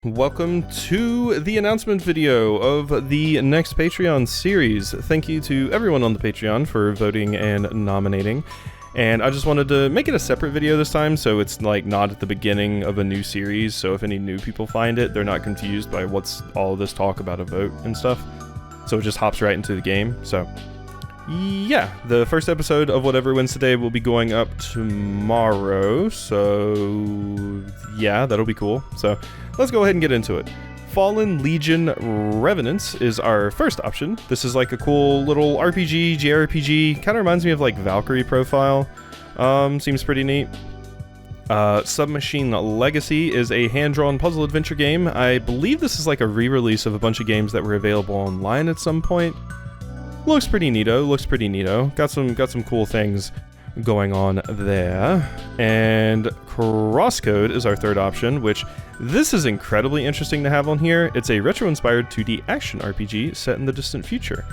Welcome to the announcement video of the next Patreon series. Thank you to everyone on the Patreon for voting and nominating. And I just wanted to make it a separate video this time, so it's like not at the beginning of a new series, so if any new people find it, they're not confused by what's all of this talk about a vote and stuff. So it just hops right into the game. So yeah, the first episode of whatever wins today will be going up tomorrow, so yeah, that'll be cool. So let's go ahead and get into it. Fallen Legion Revenants is our first option. This is like a cool little RPG, JRPG, kind of reminds me of like Valkyrie Profile. Seems pretty neat. Submachine Legacy is a hand-drawn puzzle adventure game. I believe this is like a re-release of a bunch of games that were available online at some point. Looks pretty neato, Got some cool things going on there. And Crosscode is our third option, which this is incredibly interesting to have on here. It's a retro-inspired 2D action RPG set in the distant future.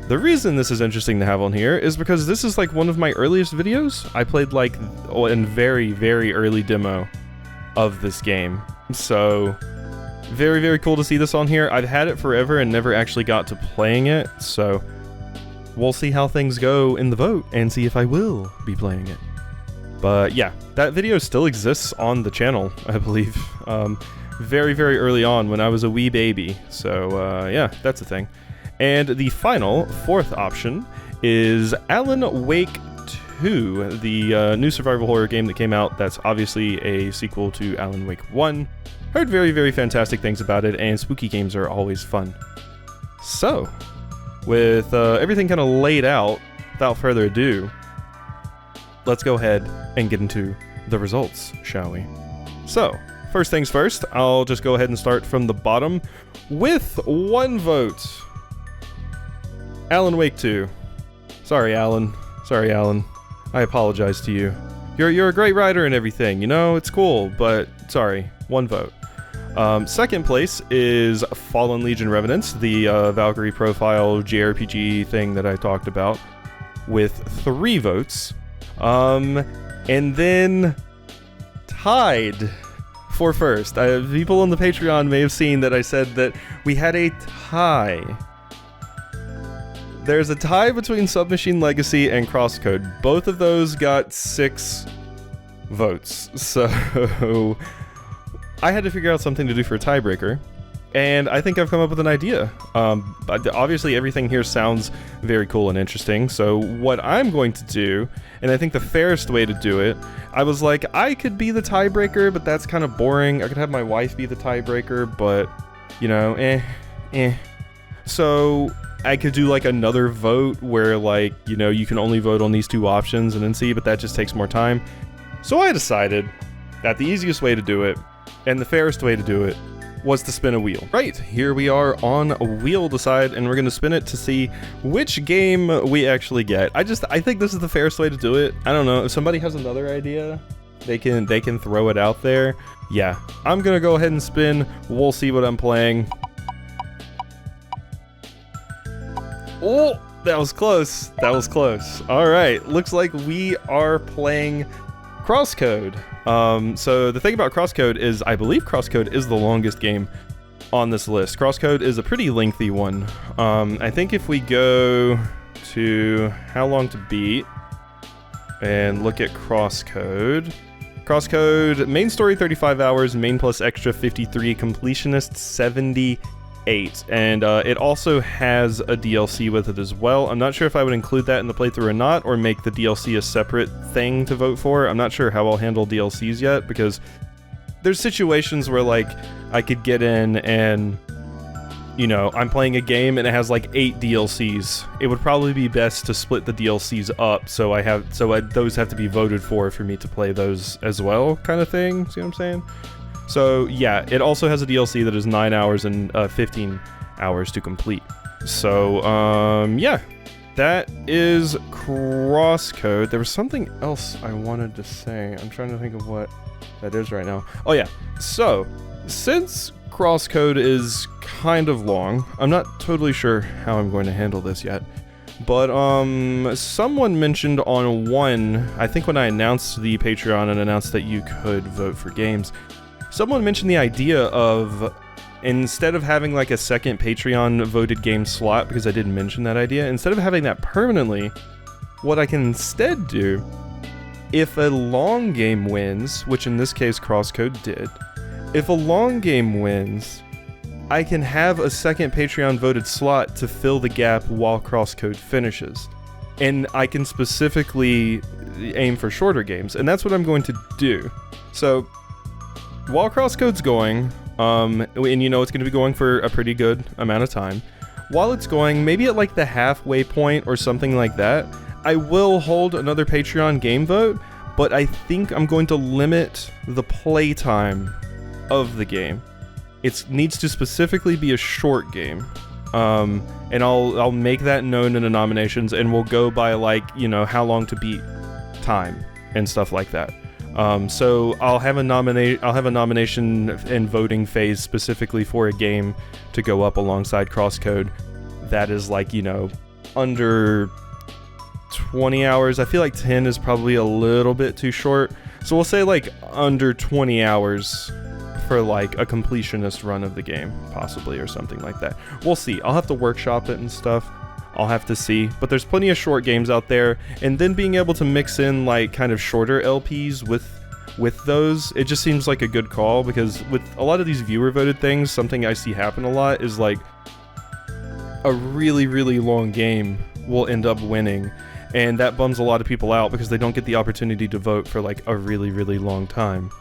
The reason this is interesting to have on here is because this is like one of my earliest videos. I played like in very early demo of this game. So very cool to see this on here. I've had it forever and never actually got to playing it, so we'll see how things go in the vote and see if I will be playing it. But yeah, that video still exists on the channel, I believe. Very early on when I was a wee baby. So yeah, that's a thing. And the final, fourth option is Alan Wake 2, the new survival horror game that came out that's obviously a sequel to Alan Wake 1. Heard very fantastic things about it, and spooky games are always fun. So with everything kind of laid out, without further ado, let's go ahead and get into the results, shall we? So, first things first, I'll just go ahead and start from the bottom with one vote. Alan Wake 2. Sorry, Alan. I apologize to you. You're a great writer and everything, you know, it's cool, but sorry, one vote. Second place is Fallen Legion Revenants, the Valkyrie Profile JRPG thing that I talked about, with 3 votes. And then tied for first. People on the Patreon may have seen that I said that we had a tie. There's a tie between Submachine Legacy and Crosscode. Both of those got 6 votes, so I had to figure out something to do for a tiebreaker, and I think I've come up with an idea. But obviously everything here sounds very cool and interesting, so what I'm going to do, and I think the fairest way to do it, I was like, I could be the tiebreaker, but that's kind of boring. I could have my wife be the tiebreaker, but, you know, So I could do like another vote where, like, you know, you can only vote on these 2 options and then see, but that just takes more time. So I decided that the easiest way to do it, and the fairest way to do it, was to spin a wheel. Right, here we are on a wheel decide, and we're gonna spin it to see which game we actually get. I think this is the fairest way to do it. I don't know, if somebody has another idea, they can throw it out there. Yeah, I'm gonna go ahead and spin. We'll see what I'm playing. Oh, that was close. All right, looks like we are playing Crosscode. So the thing about Crosscode is, I believe Crosscode is the longest game on this list. Crosscode is a pretty lengthy one. I think if we go to how long to beat and look at Crosscode, main story 35 hours, main plus extra 53, completionist 78, and it also has a DLC with it as well. I'm not sure if I would include that in the playthrough or not, or make the DLC a separate thing to vote for. I'm not sure how I'll handle DLCs yet, because there's situations where, like, I could get in and, you know, I'm playing a game and it has like 8 DLCs. It would probably be best to split the DLCs up, so those have to be voted for me to play those as well, kind of thing. See what I'm saying? So yeah, it also has a DLC that is 9 hours and 15 hours to complete. So yeah, that is Crosscode. There was something else I wanted to say. I'm trying to think of what that is right now. Oh yeah, so since Crosscode is kind of long, I'm not totally sure how I'm going to handle this yet, but someone mentioned on I think when I announced the Patreon and announced that you could vote for games, someone mentioned the idea of, instead of having like a second Patreon voted game slot, because I didn't mention that idea, instead of having that permanently, what I can instead do, if a long game wins, which in this case Crosscode did, if a long game wins, I can have a second Patreon voted slot to fill the gap while Crosscode finishes. And I can specifically aim for shorter games, and that's what I'm going to do. So, while Crosscode's going, and you know it's going to be going for a pretty good amount of time, while it's going, maybe at like the halfway point or something like that, I will hold another Patreon game vote, but I think I'm going to limit the playtime of the game. It needs to specifically be a short game. And I'll make that known in the nominations, and we'll go by like, you know, how long to beat time and stuff like that. So I'll have a nomination and voting phase specifically for a game to go up alongside Crosscode that is like, you know, under 20 hours. I feel like 10 is probably a little bit too short. So we'll say like under 20 hours for like a completionist run of the game, possibly, or something like that. We'll see. I'll have to workshop it and stuff. I'll have to see. But there's plenty of short games out there, and then being able to mix in like kind of shorter LPs with those, it just seems like a good call, because with a lot of these viewer voted things, something I see happen a lot is like a really, really long game will end up winning, and that bums a lot of people out because they don't get the opportunity to vote for like a really, really long time.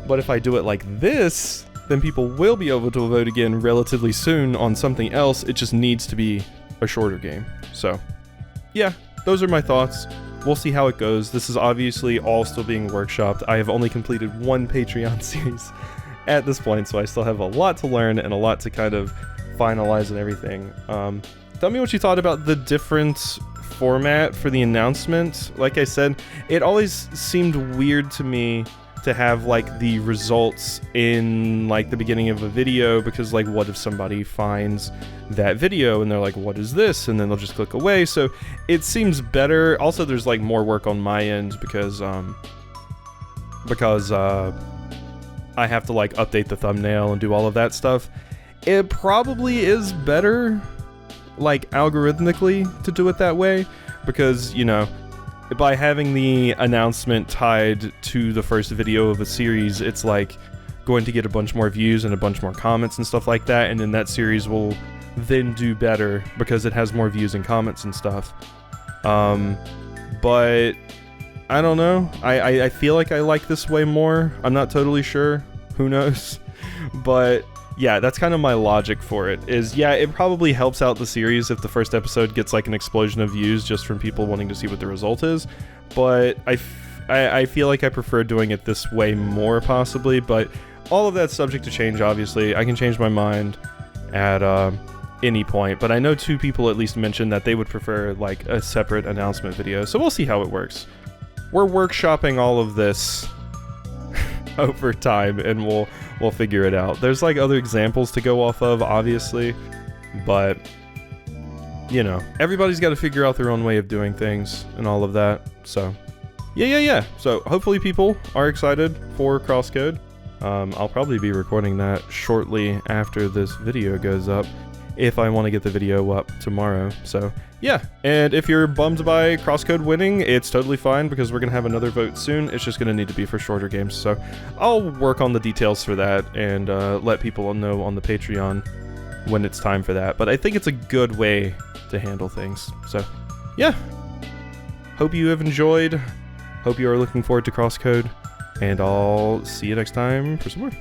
But if I do it like this, then people will be able to vote again relatively soon on something else. It just needs to be a shorter game. So, yeah, those are my thoughts. We'll see how it goes. This is obviously all still being workshopped. I have only completed one Patreon series at this point, so I still have a lot to learn and a lot to kind of finalize and everything. Tell me what you thought about the different format for the announcement. Like I said, it always seemed weird to me to have like the results in like the beginning of a video, because like what if somebody finds that video and they're like, what is this, and then they'll just click away. So it seems better. Also, there's like more work on my end because I have to like update the thumbnail and do all of that stuff. It probably is better like algorithmically to do it that way, because, you know, by having the announcement tied to the first video of a series, it's like going to get a bunch more views and a bunch more comments and stuff like that, and then that series will then do better because it has more views and comments and stuff. But I don't know. I feel like I like this way more. I'm not totally sure. Who knows? But yeah, that's kind of my logic for it, is yeah, it probably helps out the series if the first episode gets like an explosion of views just from people wanting to see what the result is, but I feel like I prefer doing it this way more, possibly, but all of that's subject to change, obviously. I can change my mind at any point, but I know 2 people at least mentioned that they would prefer like a separate announcement video, so we'll see how it works. We're workshopping all of this over time, and we'll figure it out. There's like other examples to go off of, obviously, but you know, everybody's got to figure out their own way of doing things and all of that. So yeah. So hopefully people are excited for Crosscode. I'll probably be recording that shortly after this video goes up, if I want to get the video up tomorrow. So yeah, and if you're bummed by Crosscode winning, it's totally fine, because we're gonna have another vote soon. It's just gonna need to be for shorter games, so I'll work on the details for that and let people know on the Patreon when it's time for that. But I think it's a good way to handle things. So yeah, hope you have enjoyed, hope you are looking forward to Crosscode, and I'll see you next time for some more.